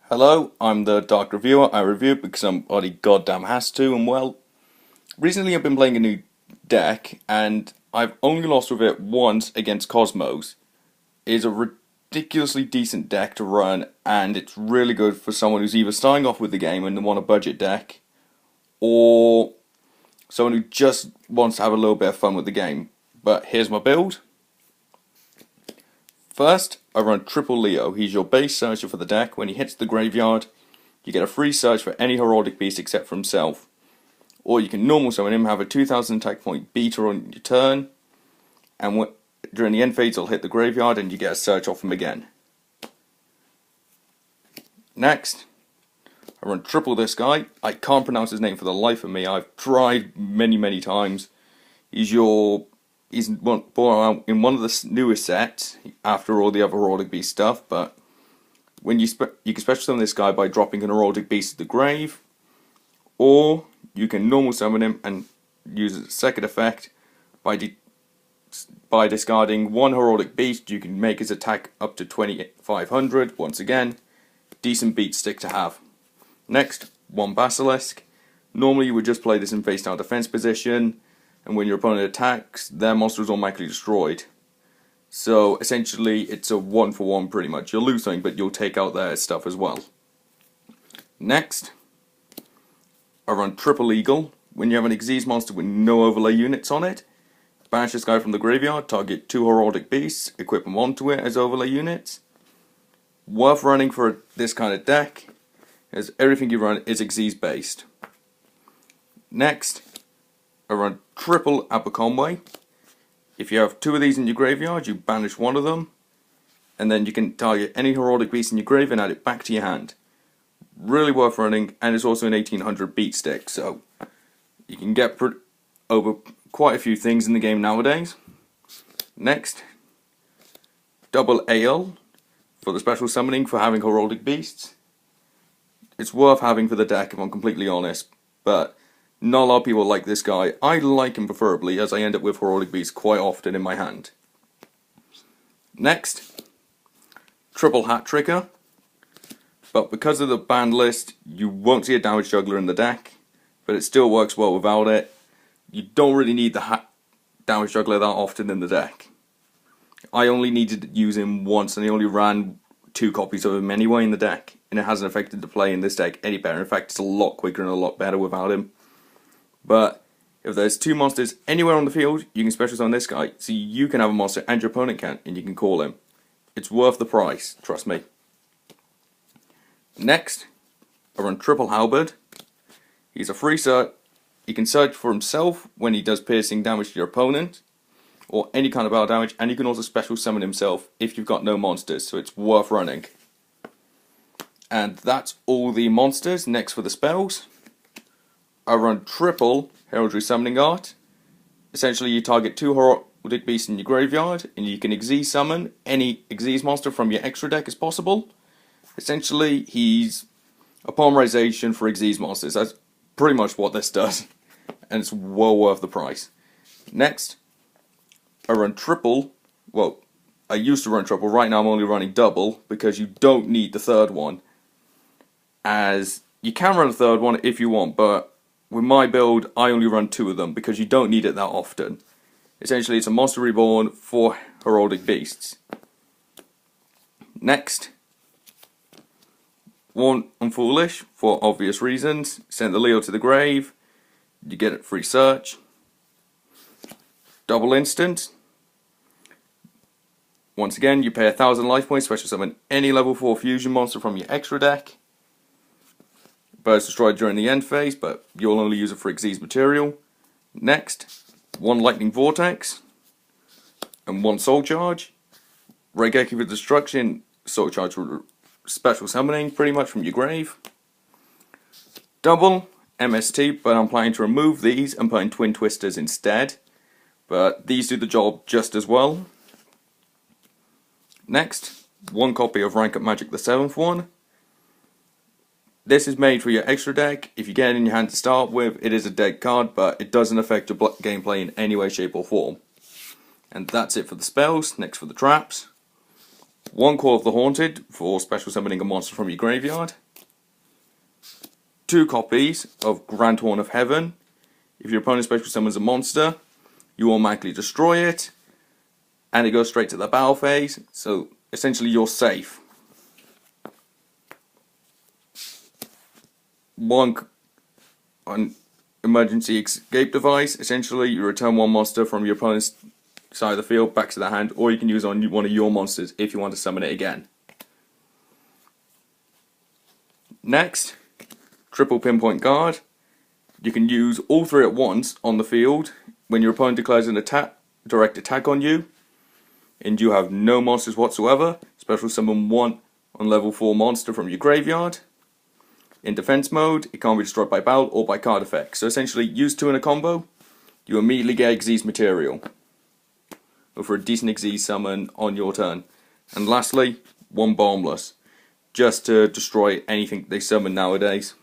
Hello, I'm the Dark Reviewer. I review it because somebody goddamn has to, and well, recently I've been playing a new deck, and I've only lost with it once against Cosmos. It is a ridiculously decent deck to run, and it's really good for someone who's either starting off with the game and want a budget deck, or someone who just wants to have a little bit of fun with the game. But here's my build. First, I run Triple Leo. He's your base searcher for the deck. When he hits the graveyard, you get a free search for any Heraldic beast except for himself. Or you can normal summon him, have a 2000 attack point beater on your turn, and during the end phase he'll hit the graveyard and you get a search off him again. Next, I run triple this guy. I can't pronounce his name for the life of me. I've tried many times. He's brought out in one of the newest sets after all the other Heraldic Beast stuff, but when you can special summon this guy by dropping an Heraldic Beast to the grave, or you can normal summon him and use a second effect by discarding one Heraldic Beast. You can make his attack up to 2500. Once again, decent beat stick to have. Next, one Basilisk. Normally you would just play this in face down defense position, and when your opponent attacks, their monster is automatically destroyed. So essentially it's a 1-for-1 pretty much. You'll lose something, but you'll take out their stuff as well. Next, I run Triple Eagle. When you have an Xyz monster with no overlay units on it, banish this guy from the graveyard, target 2 Heraldic Beasts, equip them onto it as overlay units. Worth running for this kind of deck, as everything you run is Xyz based. Next, I run Triple Aberconway. If you have 2 of these in your graveyard, you banish one of them, and then you can target any Heraldic Beast in your grave and add it back to your hand. Really worth running, and it's also an 1800 beat stick, so you can get over quite a few things in the game nowadays. Next, Double Ale for the special summoning for having Heraldic Beasts. It's worth having for the deck if I'm completely honest, but not a lot of people like this guy. I like him preferably, as I end up with Heraldic Beasts quite often in my hand. Next, Triple Hat Trigger. But because of the banned list, you won't see a damage juggler in the deck, but it still works well without it. You don't really need the damage juggler that often in the deck. I only needed to use him once, and I only ran 2 copies of him anyway in the deck, and it hasn't affected the play in this deck any better. In fact, it's a lot quicker and a lot better without him. But if there's 2 monsters anywhere on the field, you can special summon this guy, so you can have a monster and your opponent can, and you can call him. It's worth the price, trust me. Next, I run Triple Halberd. He's a free search. He can search for himself when he does piercing damage to your opponent, or any kind of battle damage, and you can also special summon himself if you've got no monsters, so it's worth running. And that's all the monsters. Next for the spells, I run Triple Heraldry Summoning Art. Essentially you target 2 Heraldic Beasts in your graveyard, and you can Xyz summon any Xyz monster from your extra deck as possible. Essentially, he's a polymerization for Xyz monsters. That's pretty much what this does, and it's well worth the price. Next, I run Triple. Well, I used to run Triple. Right now I'm only running Double, because you don't need the third one. As you can run a third one if you want, but with my build, I only run 2 of them, because you don't need it that often. Essentially, it's a Monster Reborn for Heraldic Beasts. Next, one Unfoolish, for obvious reasons. Send the Leo to the grave, you get a free search. Double Instant. Once again, you pay 1000 life points, special summon any level 4 fusion monster from your extra deck. But it's destroyed during the end phase, but you'll only use it for Xyz material. Next, one Lightning Vortex, and one Soul Charge. Regeki for Destruction, Soul Charge for special summoning, pretty much from your grave. Double MST, but I'm planning to remove these and put in Twin Twisters instead. But these do the job just as well. Next, one copy of Rank Up Magic, the 7th one. This is made for your extra deck. If you get it in your hand to start with, it is a dead card, but it doesn't affect your gameplay in any way, shape or form. And that's it for the spells. Next for the traps. 1 Call of the Haunted for special summoning a monster from your graveyard. 2 copies of Grand Horn of Heaven. If your opponent special summons a monster, you automatically destroy it, and it goes straight to the battle phase, so essentially you're safe. 1 on emergency escape device. Essentially, you return 1 monster from your opponent's side of the field back to the hand, or you can use it on one of your monsters if you want to summon it again. Next, triple pinpoint guard. You can use all 3 at once on the field when your opponent declares an direct attack on you, and you have no monsters whatsoever. Special summon 1 on level 4 monster from your graveyard. In defense mode, it can't be destroyed by battle or by card effects. So essentially, use 2 in a combo, you immediately get Xyz material. Or for a decent Xyz summon on your turn. And lastly, 1 Boundless, just to destroy anything they summon nowadays.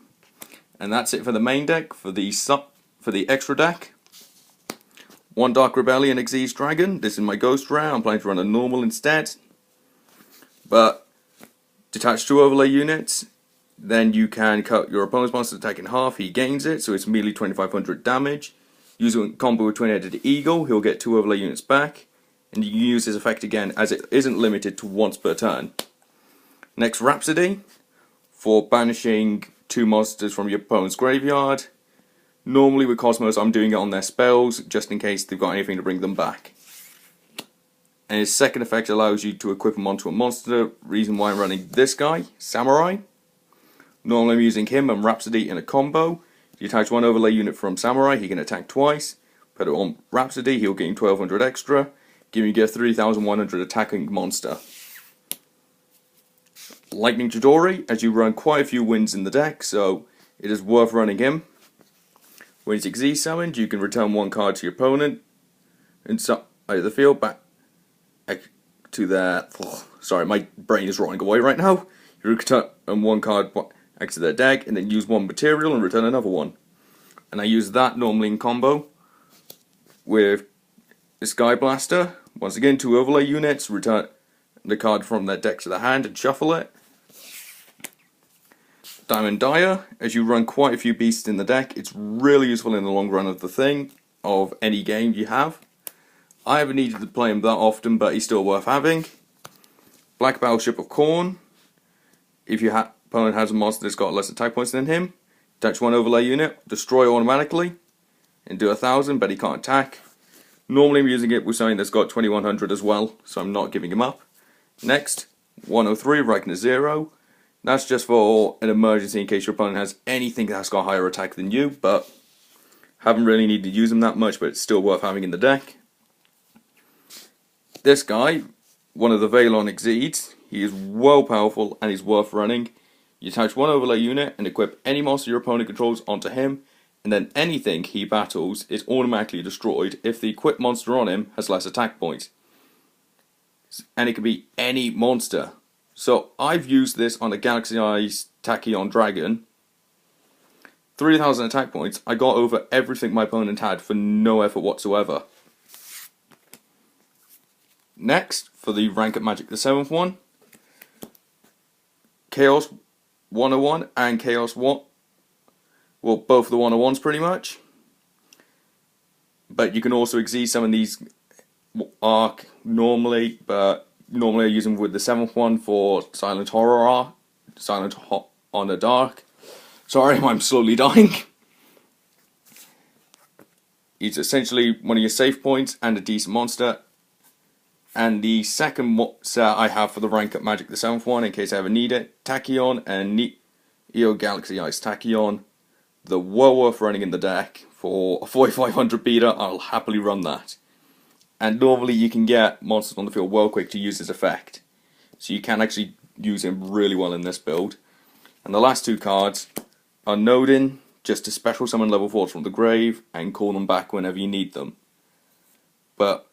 And that's it for the main deck. For the extra deck, 1 Dark Rebellion Xyz Dragon. This is my ghost rare. I'm planning to run a normal instead. But detach 2 overlay units. Then you can cut your opponent's monster attack in half. He gains it, so it's immediately 2500 damage. Use it in combo with Twin-Headed Eagle. He'll get 2 overlay units back. And you can use his effect again, as it isn't limited to once per turn. Next, Rhapsody, for banishing 2 monsters from your opponent's graveyard. Normally with Cosmos, I'm doing it on their spells, just in case they've got anything to bring them back. And his second effect allows you to equip him onto a monster. Reason why I'm running this guy, Samurai. Normally I'm using him and Rhapsody in a combo. You attach 1 overlay unit from Samurai, he can attack twice. Put it on Rhapsody, he'll gain 1200 extra. Giving you a 3100 attacking monster. Lightning Chidori, as you run quite a few wins in the deck, so it is worth running him. When he's Xyz summoned, you can return 1 card to your opponent and out of the field back to their. Sorry, my brain is rotting away right now. You return 1 card back to their deck, and then use 1 material and return another 1. And I use that normally in combo with the Sky Blaster. Once again, 2 overlay units, return the card from their deck to the hand and shuffle it. Diamond Dyer, as you run quite a few beasts in the deck, it's really useful in the long run of any game you have. I haven't needed to play him that often, but he's still worth having. Black Battleship of Khorne, if your opponent has a monster that's got less attack points than him, attach 1 overlay unit, destroy automatically, and do 1000, but he can't attack. Normally I'm using it with something that's got 2100 as well, so I'm not giving him up. Next, 103, Ragnar Zero. That's just for an emergency in case your opponent has anything that's got higher attack than you, but haven't really needed to use him that much, but it's still worth having in the deck. This guy, one of the Valon Xyz, he is well powerful and he's worth running. You attach 1 overlay unit and equip any monster your opponent controls onto him, and then anything he battles is automatically destroyed if the equipped monster on him has less attack points. And it can be any monster. So I've used this on a Galaxy Eyes Tachyon Dragon. 3000 attack points, I got over everything my opponent had for no effort whatsoever. Next, for the Rank at Magic the 7th one, Chaos 101 and Chaos 1. Well, both of the 101s pretty much. But you can also Xyz summon these Arc normally, but normally I use them with the 7th one for Silent Horror, Honor Dark. Sorry, I'm slowly dying. It's essentially one of your save points and a decent monster. And the second set I have for the Rank at Magic the 7th one, in case I ever need it, Tachyon and Neo Galaxy Ice Tachyon. The well worth running in the deck. For a 4500 beater, I'll happily run that. And normally you can get monsters on the field well quick to use his effect. So you can actually use him really well in this build. And the last 2 cards are Nodin, just to special summon level 4s from the grave and call them back whenever you need them. But,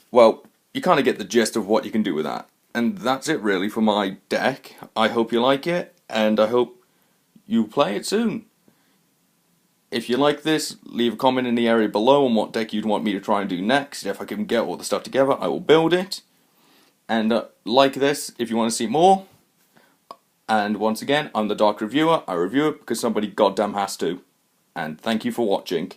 well, you kind of get the gist of what you can do with that. And that's it really for my deck. I hope you like it, and I hope you play it soon. If you like this, leave a comment in the area below on what deck you'd want me to try and do next. If I can get all the stuff together, I will build it. And like this if you want to see more. And once again, I'm the Dark Reviewer. I review it because somebody goddamn has to. And thank you for watching.